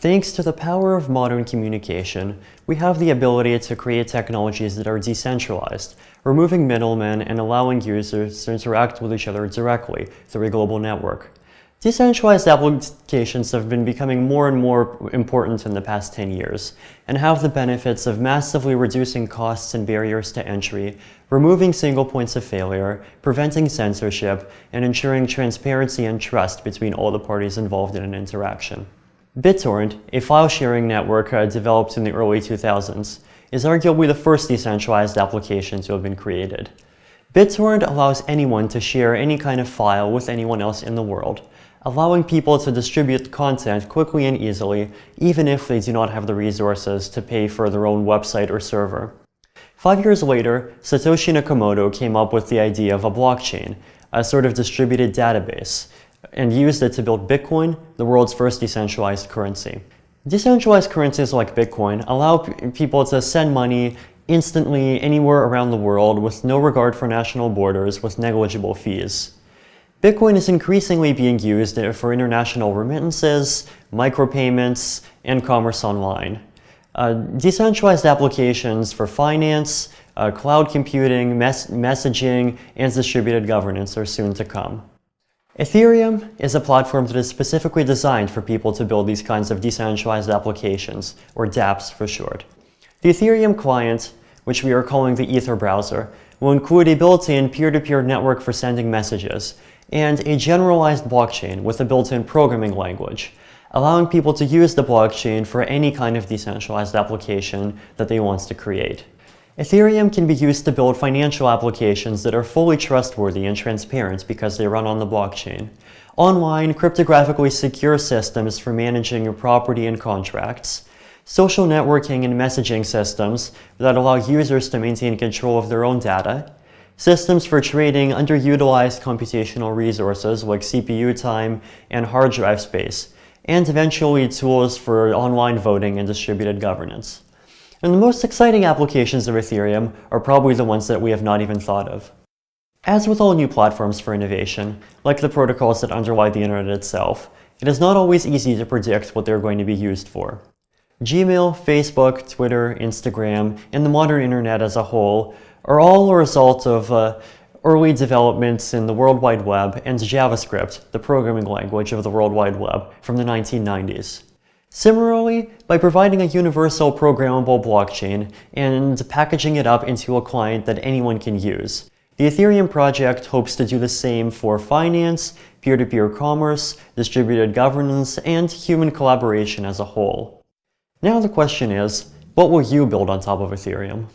Thanks to the power of modern communication, we have the ability to create technologies that are decentralized, removing middlemen and allowing users to interact with each other directly through a global network. Decentralized applications have been becoming more and more important in the past 10 years, and have the benefits of massively reducing costs and barriers to entry, removing single points of failure, preventing censorship, and ensuring transparency and trust between all the parties involved in an interaction. BitTorrent, a file-sharing network developed in the early 2000s, is arguably the first decentralized application to have been created. BitTorrent allows anyone to share any kind of file with anyone else in the world, allowing people to distribute content quickly and easily, even if they do not have the resources to pay for their own website or server. 5 years later, Satoshi Nakamoto came up with the idea of a blockchain, a sort of distributed database, and used it to build Bitcoin, the world's first decentralized currency. Decentralized currencies like Bitcoin allow people to send money instantly anywhere around the world with no regard for national borders with negligible fees. Bitcoin is increasingly being used for international remittances, micropayments, and commerce online. Decentralized applications for finance, cloud computing, messaging, and distributed governance are soon to come. Ethereum is a platform that is specifically designed for people to build these kinds of decentralized applications, or dApps for short. The Ethereum client, which we are calling the Ether browser, will include a built-in peer-to-peer network for sending messages, and a generalized blockchain with a built-in programming language, allowing people to use the blockchain for any kind of decentralized application that they want to create. Ethereum can be used to build financial applications that are fully trustworthy and transparent because they run on the blockchain. Online, cryptographically secure systems for managing your property and contracts. Social networking and messaging systems that allow users to maintain control of their own data. Systems for trading underutilized computational resources like CPU time and hard drive space, and eventually tools for online voting and distributed governance. And the most exciting applications of Ethereum are probably the ones that we have not even thought of. As with all new platforms for innovation, like the protocols that underlie the internet itself, it is not always easy to predict what they're going to be used for. Gmail, Facebook, Twitter, Instagram, and the modern internet as a whole are all a result of early developments in the World Wide Web and JavaScript, the programming language of the World Wide Web, from the 1990s. Similarly, by providing a universal programmable blockchain and packaging it up into a client that anyone can use, the Ethereum project hopes to do the same for finance, peer-to-peer commerce, distributed governance, and human collaboration as a whole. Now the question is, what will you build on top of Ethereum?